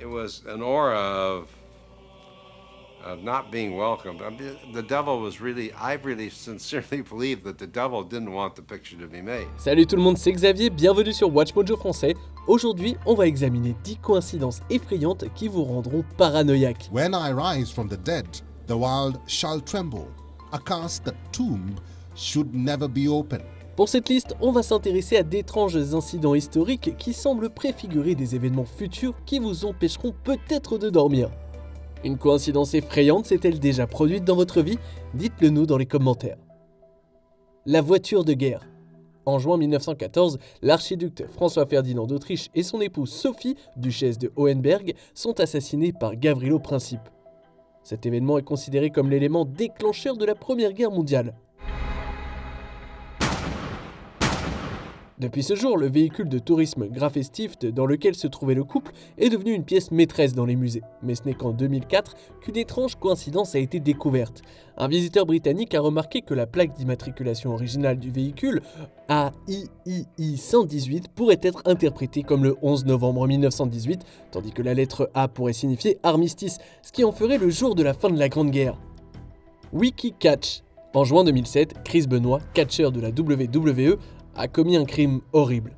It was an aura of not being welcomed. I mean, the devil was really, I really sincerely believe that the devil didn't want the picture to be made. Salut tout le monde, c'est Xavier, bienvenue sur Watch Mojo français. Aujourd'hui, on va examiner 10 coïncidences effrayantes qui vous rendront paranoïaque. When I rise from the dead, the world shall tremble. A cast that tomb should never be open. Pour cette liste, on va s'intéresser à d'étranges incidents historiques qui semblent préfigurer des événements futurs qui vous empêcheront peut-être de dormir. Une coïncidence effrayante s'est-elle déjà produite dans votre vie? Dites-le nous dans les commentaires. La voiture de guerre. En juin 1914, l'archiduc François-Ferdinand d'Autriche et son épouse Sophie, duchesse de Hohenberg, sont assassinés par Gavrilo Princip. Cet événement est considéré comme l'élément déclencheur de la Première Guerre mondiale. Depuis ce jour, le véhicule de tourisme Graf et Stift dans lequel se trouvait le couple est devenu une pièce maîtresse dans les musées. Mais ce n'est qu'en 2004 qu'une étrange coïncidence a été découverte. Un visiteur britannique a remarqué que la plaque d'immatriculation originale du véhicule, AIII 118, pourrait être interprétée comme le 11 novembre 1918, tandis que la lettre A pourrait signifier armistice, ce qui en ferait le jour de la fin de la Grande Guerre. Wiki-Catch. En juin 2007, Chris Benoit, catcheur de la WWE, a commis un crime horrible.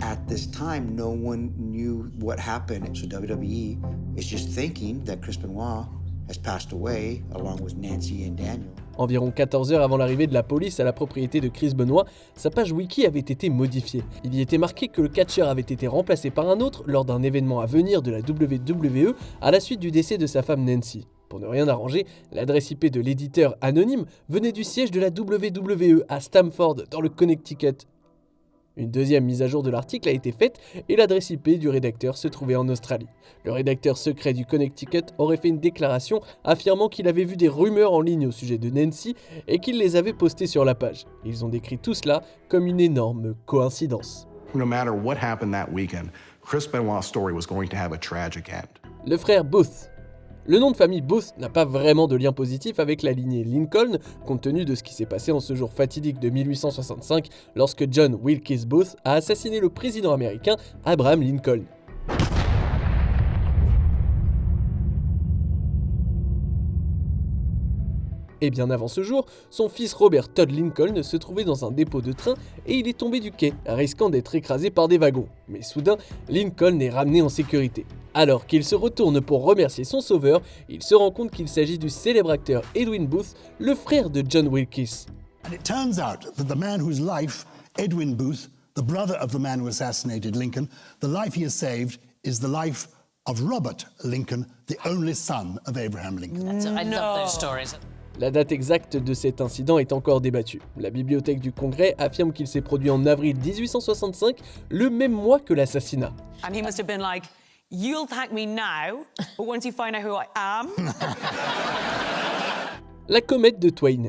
At this time, no one knew what happened. So WWE is just thinking that Chris Benoit has passed away along with Nancy and Daniel. Environ 14 heures avant l'arrivée de la police à la propriété de Chris Benoit, sa page wiki avait été modifiée. Il y était marqué que le catcheur avait été remplacé par un autre lors d'un événement à venir de la WWE à la suite du décès de sa femme Nancy. Pour ne rien arranger, l'adresse IP de l'éditeur anonyme venait du siège de la WWE à Stamford, dans le Connecticut. Une deuxième mise à jour de l'article a été faite et l'adresse IP du rédacteur se trouvait en Australie. Le rédacteur secret du Connecticut aurait fait une déclaration affirmant qu'il avait vu des rumeurs en ligne au sujet de Nancy et qu'il les avait postées sur la page. Ils ont décrit tout cela comme une énorme coïncidence. No matter what happened that weekend, Chris Benoit's story was going to have a tragic end. Le frère Booth. Le nom de famille Booth n'a pas vraiment de lien positif avec la lignée Lincoln, compte tenu de ce qui s'est passé en ce jour fatidique de 1865 lorsque John Wilkes Booth a assassiné le président américain Abraham Lincoln. Et bien avant ce jour, son fils Robert Todd Lincoln se trouvait dans un dépôt de train et il est tombé du quai, risquant d'être écrasé par des wagons. Mais soudain, Lincoln est ramené en sécurité. Alors qu'il se retourne pour remercier son sauveur, il se rend compte qu'il s'agit du célèbre acteur Edwin Booth, le frère de John Wilkes. And it turns out that the man whose life, Edwin Booth, the brother of the man who assassinated Lincoln, the life he has saved is the life of Robert Lincoln, the only son of Abraham Lincoln. I love those stories. La date exacte de cet incident est encore débattue. La bibliothèque du Congrès affirme qu'il s'est produit en avril 1865, le même mois que l'assassinat. And he must have been like, you'll thank me now, but once you find out who I am. La comète de Twain.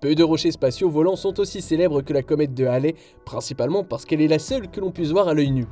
Peu de rochers spatiaux volants sont aussi célèbres que la comète de Halley, principalement parce qu'elle est la seule que l'on puisse voir à l'œil nu.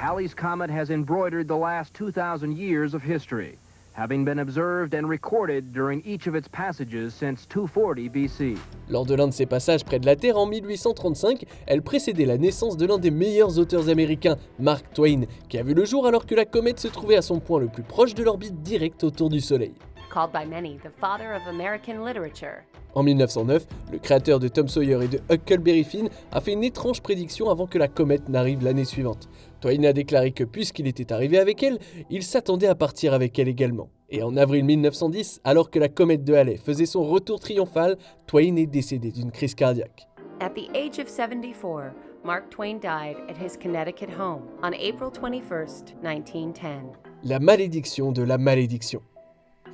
Halley's Comet has embroidered the last 2,000 years of history, having been observed and recorded during each of its passages since 240 BC. Lors de l'un de ses passages près de la Terre en 1835, elle précédait la naissance de l'un des meilleurs auteurs américains, Mark Twain, qui a vu le jour alors que la comète se trouvait à son point le plus proche de l'orbite directe autour du Soleil. Called by many the father of American literature. En 1909, le créateur de Tom Sawyer et de Huckleberry Finn a fait une étrange prédiction avant que la comète n'arrive l'année suivante. Twain a déclaré que puisqu'il était arrivé avec elle, il s'attendait à partir avec elle également. Et en avril 1910, alors que la comète de Halley faisait son retour triomphal, Twain est décédé d'une crise cardiaque. At the age of 74, Mark Twain died at his Connecticut home on April 21st, 1910. La malédiction de la malédiction.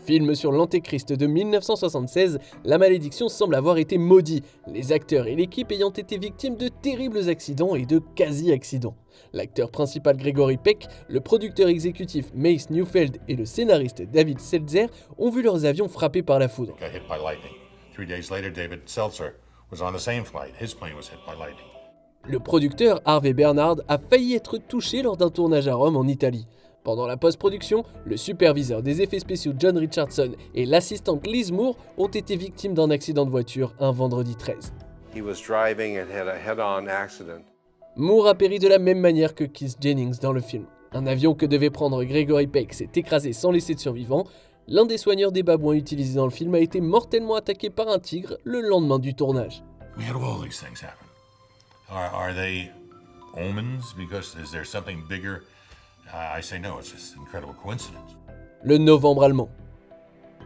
Film sur l'Antéchrist de 1976, la malédiction semble avoir été maudite, les acteurs et l'équipe ayant été victimes de terribles accidents et de quasi-accidents. L'acteur principal Gregory Peck, le producteur exécutif Mace Neufeld et le scénariste David Seltzer ont vu leurs avions frappés par la foudre. 3 days later, David Seltzer was on the same flight. His plane was hit by lightning. Le producteur Harvey Bernard a failli être touché lors d'un tournage à Rome en Italie. Pendant la post-production, le superviseur des effets spéciaux John Richardson et l'assistante Liz Moore ont été victimes d'un accident de voiture un vendredi 13. He was driving and had a head-on accident. Moore a péri de la même manière que Keith Jennings dans le film. Un avion que devait prendre Gregory Peck s'est écrasé sans laisser de survivants. L'un des soigneurs des babouins utilisés dans le film a été mortellement attaqué par un tigre le lendemain du tournage. We had all these things happen. Are they omens? Because is there something bigger? I say no, it's just an incredible coincidence. Le novembre allemand.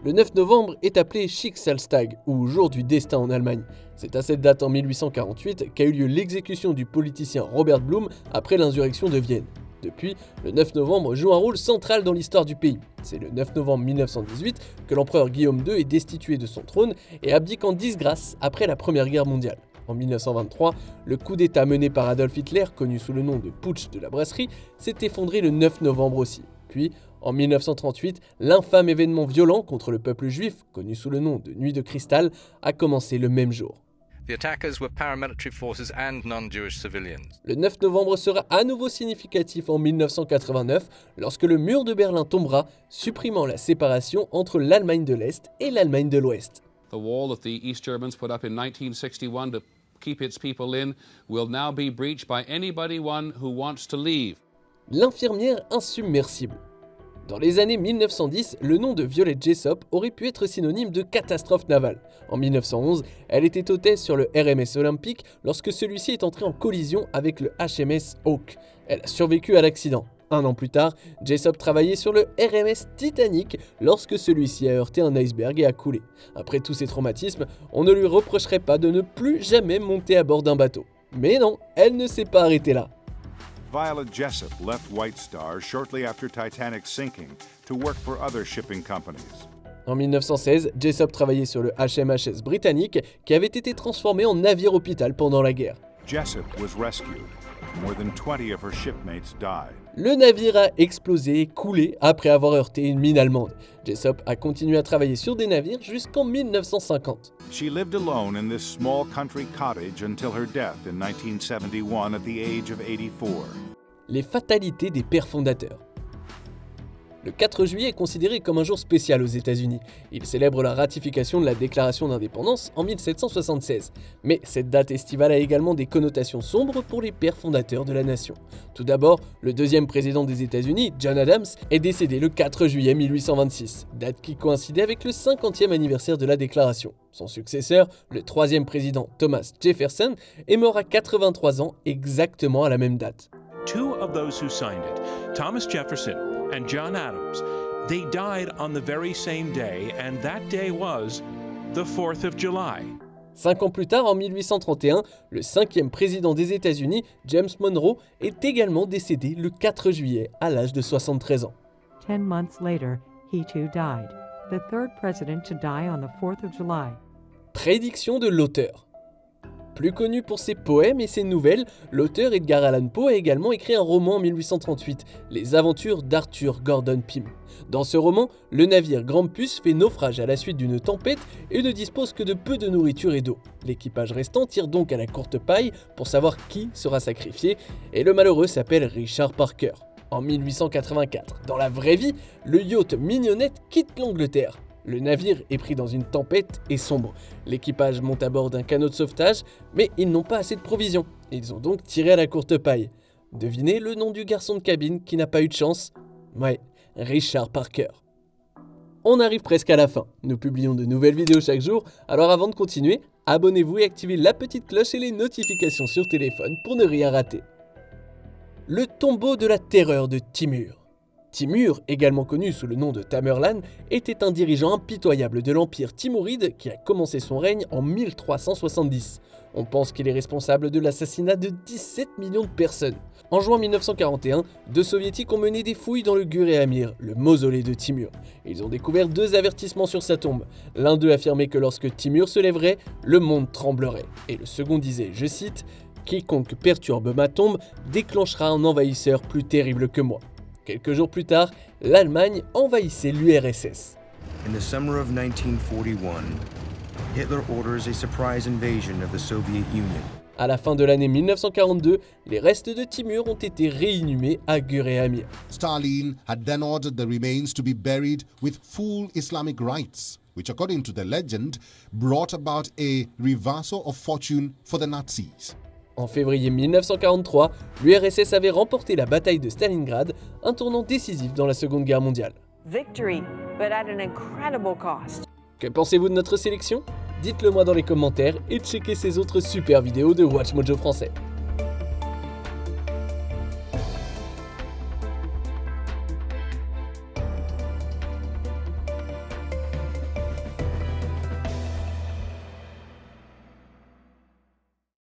Le 9 novembre est appelé Schicksalstag, ou jour du destin en Allemagne. C'est à cette date en 1848 qu'a eu lieu l'exécution du politicien Robert Blum après l'insurrection de Vienne. Depuis, le 9 novembre joue un rôle central dans l'histoire du pays. C'est le 9 novembre 1918 que l'empereur Guillaume II est destitué de son trône et abdique en disgrâce après la Première Guerre mondiale. En 1923, le coup d'État mené par Adolf Hitler, connu sous le nom de Putsch de la Brasserie, s'est effondré le 9 novembre aussi. Puis, en 1938, l'infâme événement violent contre le peuple juif, connu sous le nom de Nuit de Cristal, a commencé le même jour. The attackers were paramilitary forces and non-Jewish civilians. Le 9 novembre sera à nouveau significatif en 1989, lorsque le mur de Berlin tombera, supprimant la séparation entre l'Allemagne de l'Est et l'Allemagne de l'Ouest. The wall that the East Germans put up in 1961 to keep its people in will now be breached by anybody who wants to leave. L'infirmière insubmersible. Dans les années 1910, le nom de Violet Jessop aurait pu être synonyme de catastrophe navale. En 1911, elle était hôtesse sur le RMS Olympic lorsque celui-ci est entré en collision avec le HMS Hawke. Elle a survécu à l'accident. Un an plus tard, Jessop travaillait sur le RMS Titanic lorsque celui-ci a heurté un iceberg et a coulé. Après tous ces traumatismes, on ne lui reprocherait pas de ne plus jamais monter à bord d'un bateau. Mais non, elle ne s'est pas arrêtée là. Violet Jessop left White Star shortly after Titanic's sinking to work for other shipping companies. En 1916, Jessop travaillait sur le HMHS Britannique qui avait été transformé en navire-hôpital pendant la guerre. Jessop was rescued. More than 20 of her shipmates died. Le navire a explosé et coulé après avoir heurté une mine allemande. Jessop a continué à travailler sur des navires jusqu'en 1950. She lived alone in this small country cottage until her death in 1971 at the age of 84. Les fatalités des pères fondateurs. Le 4 juillet est considéré comme un jour spécial aux États-Unis. Il célèbre la ratification de la Déclaration d'indépendance en 1776. Mais cette date estivale a également des connotations sombres pour les pères fondateurs de la nation. Tout d'abord, le deuxième président des États-Unis, John Adams, est décédé le 4 juillet 1826, date qui coïncidait avec le 50e anniversaire de la Déclaration. Son successeur, le troisième président Thomas Jefferson, est mort à 83 ans exactement à la même date. Two of those who signed it, Thomas Jefferson and John Adams, they died on the very same day, and that day was the 4th of July. 5 ans plus tard, en 1831, le cinquième président des États-Unis, James Monroe, est également décédé le 4 juillet à l'âge de 73 ans. 10 months later, he too died, the third president to die on the 4th of July. Prédiction de l'auteur. Plus connu pour ses poèmes et ses nouvelles, l'auteur Edgar Allan Poe a également écrit un roman en 1838, Les aventures d'Arthur Gordon Pym. Dans ce roman, le navire Grampus fait naufrage à la suite d'une tempête et ne dispose que de peu de nourriture et d'eau. L'équipage restant tire donc à la courte paille pour savoir qui sera sacrifié, et le malheureux s'appelle Richard Parker. En 1884, dans la vraie vie, le yacht Mignonnette quitte l'Angleterre. Le navire est pris dans une tempête et sombre. L'équipage monte à bord d'un canot de sauvetage, mais ils n'ont pas assez de provisions. Ils ont donc tiré à la courte paille. Devinez le nom du garçon de cabine qui n'a pas eu de chance ? Ouais, Richard Parker. On arrive presque à la fin. Nous publions de nouvelles vidéos chaque jour, alors avant de continuer, abonnez-vous et activez la petite cloche et les notifications sur téléphone pour ne rien rater. Le tombeau de la terreur de Timur. Timur, également connu sous le nom de Tamerlane, était un dirigeant impitoyable de l'empire timuride qui a commencé son règne en 1370. On pense qu'il est responsable de l'assassinat de 17 millions de personnes. En juin 1941, deux soviétiques ont mené des fouilles dans le Gure Amir, le mausolée de Timur. Ils ont découvert 2 avertissements sur sa tombe. L'un d'eux affirmait que lorsque Timur se lèverait, le monde tremblerait. Et le second disait, je cite, « Quiconque perturbe ma tombe déclenchera un envahisseur plus terrible que moi ». Quelques jours plus tard, l'Allemagne envahissait l'URSS. In the summer of 1941, Hitler orders a surprise invasion of the Soviet Union. À la fin de l'année 1942, les restes de Timur ont été réinhumés à Gure Amir. Stalin had then ordered the remains to be buried with full Islamic rites, which according to the legend brought about a reversal of fortune for the Nazis. En février 1943, l'URSS avait remporté la bataille de Stalingrad, un tournant décisif dans la Seconde Guerre mondiale. Victory, but at an incredible cost. Que pensez-vous de notre sélection ? Dites-le moi dans les commentaires et checkez ces autres super vidéos de Watch Mojo français.